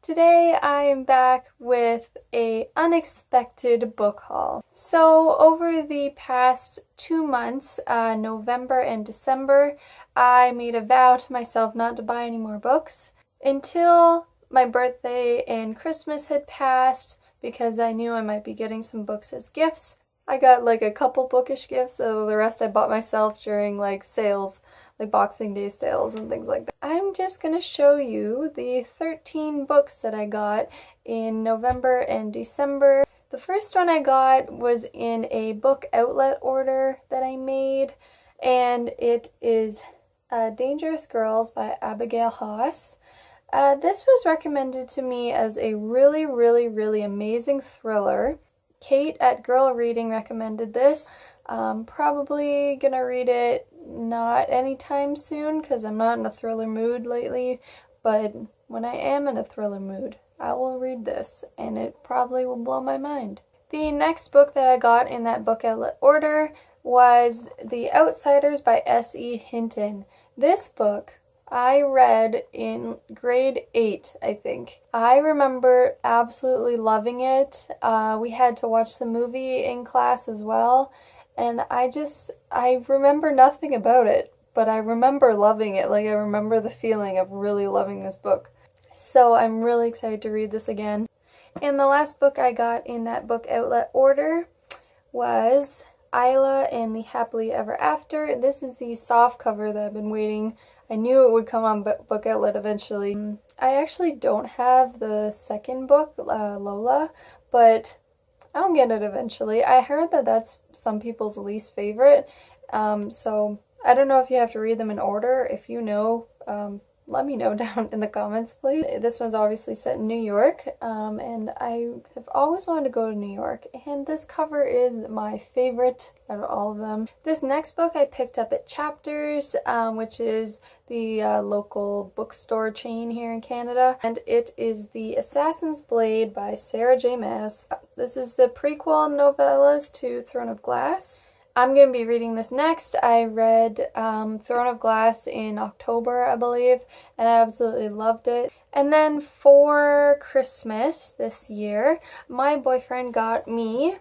Today I am back with a unexpected book haul. So over the past 2 months, November and December, I made a vow to myself not to buy any more books until my birthday and Christmas had passed because I knew I might be getting some books as gifts. I got like a couple bookish gifts, so the rest I bought myself during like sales, like Boxing Day sales and things like that. I'm just gonna show you the 13 books that I got in November and December. The first one I got was in a book outlet order that I made, and it is Dangerous Girls by Abigail Haas. This was recommended to me as a really amazing thriller. Kate at Girl Reading recommended this. Probably gonna read it not anytime soon because I'm not in a thriller mood lately, but when I am in a thriller mood, I will read this and it probably will blow my mind. The next book that I got in that book outlet order was The Outsiders by S.E. Hinton. This book I read in grade 8, I think. I remember absolutely loving it. We had to watch the movie in class as well, and I remember nothing about it, but I remember loving it. Like, I remember the feeling of really loving this book. So I'm really excited to read this again. And the last book I got in that book outlet order was Isla and the Happily Ever After. This is the soft cover that I've been waiting. I knew it would come on book outlet eventually. I actually don't have the second book, Lola, but I'll get it eventually. I heard that that's some people's least favorite, so I don't know if you have to read them in order. If you know, let me know down in the comments, please. This one's obviously set in New York, and I have always wanted to go to New York, and this cover is my favorite out of all of them. This next book I picked up at Chapters, which is the local bookstore chain here in Canada, and it is The Assassin's Blade by Sarah J. Maas. This is the prequel novellas to Throne of Glass. I'm going to be reading this next. I read Throne of Glass in October, I believe, and I absolutely loved it. And then for Christmas this year, my boyfriend got me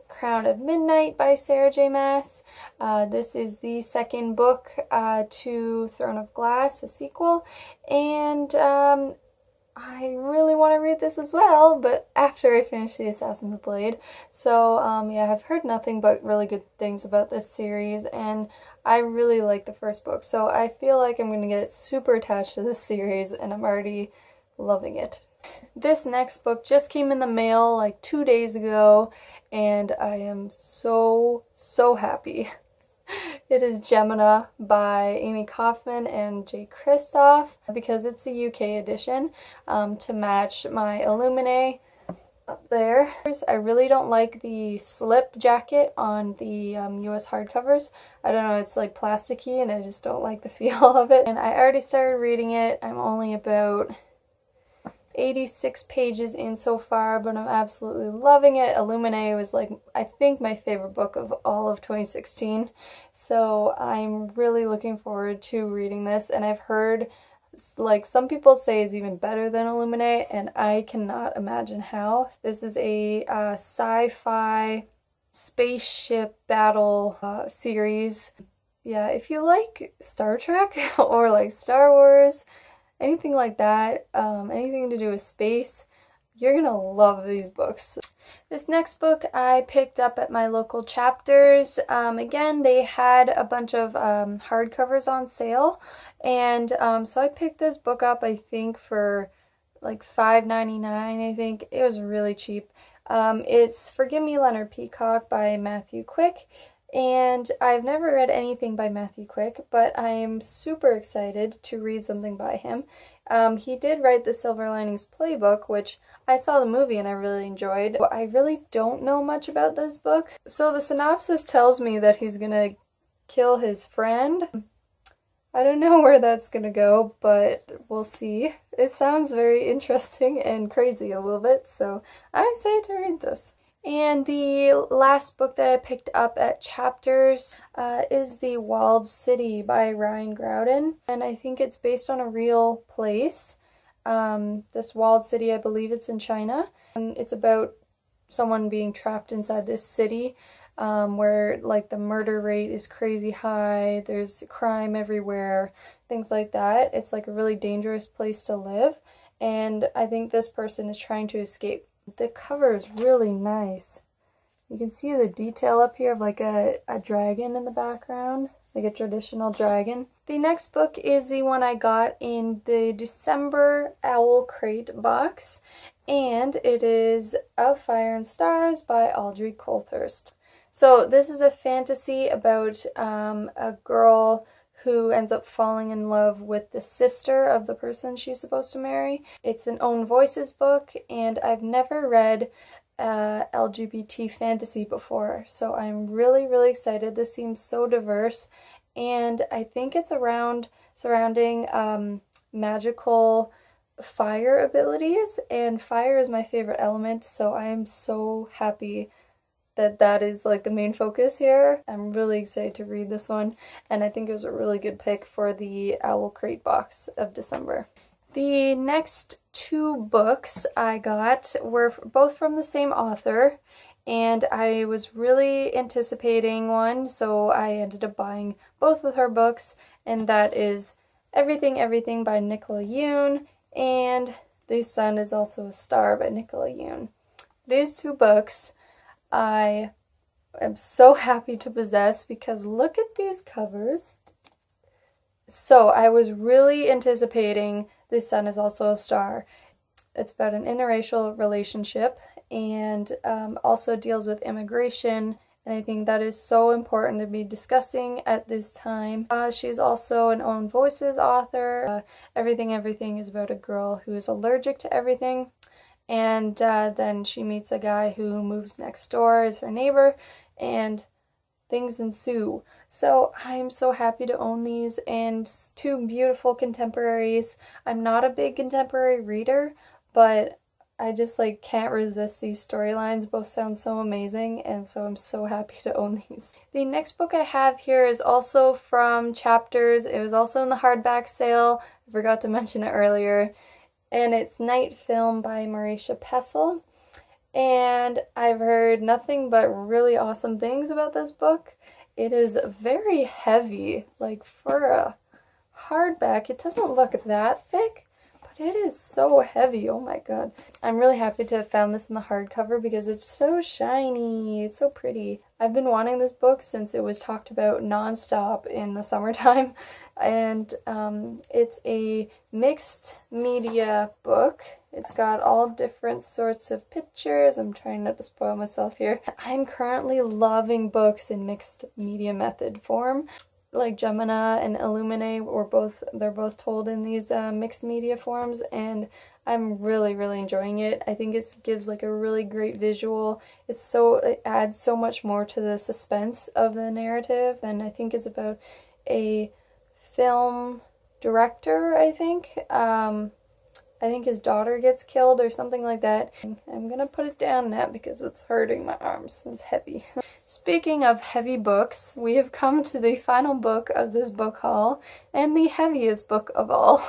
Crown of Midnight by Sarah J. Maas. This is the second book to Throne of Glass, a sequel, and I really want to read this as well, but after I finish The Assassin's Blade. So, yeah, I've heard nothing but really good things about this series, and I really like the first book, so I feel like I'm going to get super attached to this series, and I'm already loving it. This next book just came in the mail like 2 days ago, and I am so happy. It is Gemina by Amy Kaufman and Jay Kristoff, because it's a UK edition to match my Illuminae up there. I really don't like the slip jacket on the US hardcovers. I don't know, it's like plasticky and I just don't like the feel of it. And I already started reading it. I'm only about 86 pages in so far, but I'm absolutely loving it. Illuminae was like, I think, my favorite book of all of 2016, so I'm really looking forward to reading this, and I've heard like some people say it's even better than Illuminae, and I cannot imagine how. This is a sci-fi spaceship battle series. Yeah, if you like Star Trek or like Star Wars, anything like that, anything to do with space, you're gonna love these books. This next book I picked up at my local Chapters. Again, they had a bunch of hardcovers on sale, and so I picked this book up, I think, for like $5.99, I think. It was really cheap. It's Forgive Me, Leonard Peacock by Matthew Quick. And I've never read anything by Matthew Quick, but I am super excited to read something by him. He did write the Silver Linings Playbook, which I saw the movie and I really enjoyed. I really don't know much about this book. So the synopsis tells me that he's gonna kill his friend. I don't know where that's gonna go, but we'll see. It sounds very interesting and crazy a little bit, so I'm excited to read this. And the last book that I picked up at Chapters is The Walled City by Ryan Groudon. And I think it's based on a real place. this walled city. I believe it's in China. And it's about someone being trapped inside this city where like the murder rate is crazy high, there's crime everywhere, things like that. It's like a really dangerous place to live, and I think this person is trying to escape. The cover is really nice. You can see the detail up here of like a dragon in the background, like a traditional dragon. The next book is the one I got in the December Owl Crate box, and it is Of Fire and Stars by Audrey Coulthurst. So this is a fantasy about a girl who ends up falling in love with the sister of the person she's supposed to marry. It's an Own Voices book, and I've never read LGBT fantasy before, so I'm really, really excited. This seems so diverse, and I think it's surrounding magical fire abilities, and fire is my favorite element, so I am so happy that is like the main focus here. I'm really excited to read this one, and I think it was a really good pick for the Owl Crate box of December. The next two books I got were both from the same author, and I was really anticipating one, so I ended up buying both of her books, and that is Everything Everything by Nicola Yoon and The Sun Is Also a Star by Nicola Yoon. These two books I am so happy to possess because look at these covers. So I was really anticipating The Sun Is Also a Star. It's about an interracial relationship and also deals with immigration, and I think that is so important to be discussing at this time. She's also an Own Voices author. Everything Everything is about a girl who is allergic to everything. And then she meets a guy who moves next door as her neighbor, and things ensue. So I'm so happy to own these, and two beautiful contemporaries. I'm not a big contemporary reader, but I just like can't resist these storylines. Both sound so amazing, and so I'm so happy to own these. The next book I have here is also from Chapters. It was also in the hardback sale. I forgot to mention it earlier. And it's Night Film by Marisha Pessl. And I've heard nothing but really awesome things about this book. It is very heavy, like for a hardback. It doesn't look that thick, but it is so heavy. Oh my god. I'm really happy to have found this in the hardcover because it's so shiny. It's so pretty. I've been wanting this book since it was talked about nonstop in the summertime. And it's a mixed media book. It's got all different sorts of pictures. I'm trying not to spoil myself here. I'm currently loving books in mixed media method form. Like Gemina and Illuminae they're both told in these mixed media forms, and I'm really, really enjoying it. I think it gives like a really great visual. It adds so much more to the suspense of the narrative, and I think it's about a film director, I think. I think his daughter gets killed or something like that. I'm gonna put it down now because it's hurting my arms. It's heavy. Speaking of heavy books, we have come to the final book of this book haul, and the heaviest book of all.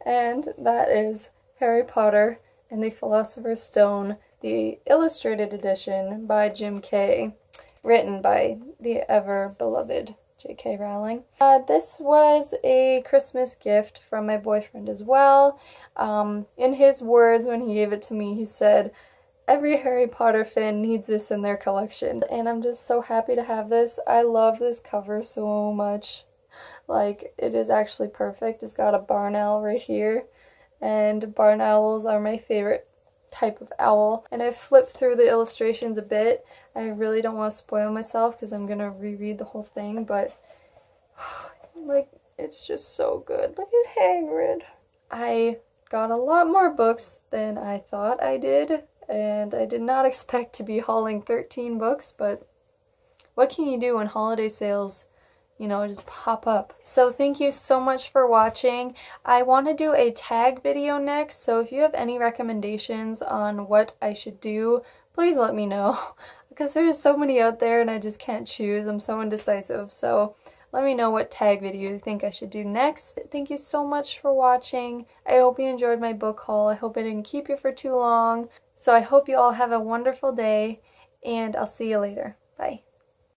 And that is Harry Potter and the Philosopher's Stone, the illustrated edition by Jim Kay, written by the ever-beloved J.K. Rowling. This was a Christmas gift from my boyfriend as well. In his words, when he gave it to me, he said, "Every Harry Potter fan needs this in their collection." And I'm just so happy to have this. I love this cover so much. Like, it is actually perfect. It's got a barn owl right here, and barn owls are my favorite type of owl. And I've flipped through the illustrations a bit. I really don't want to spoil myself because I'm gonna reread the whole thing, but like, it's just so good. Look at Hagrid. I got a lot more books than I thought I did, and I did not expect to be hauling 13 books, but what can you do when holiday sales, just pop up? So thank you so much for watching. I want to do a tag video next, so if you have any recommendations on what I should do, please let me know, because there's so many out there and I just can't choose. I'm so indecisive, so Let me know what tag video you think I should do next. Thank you so much for watching. I hope you enjoyed my book haul. I hope I didn't keep you for too long. So I hope you all have a wonderful day, and I'll see you later. Bye.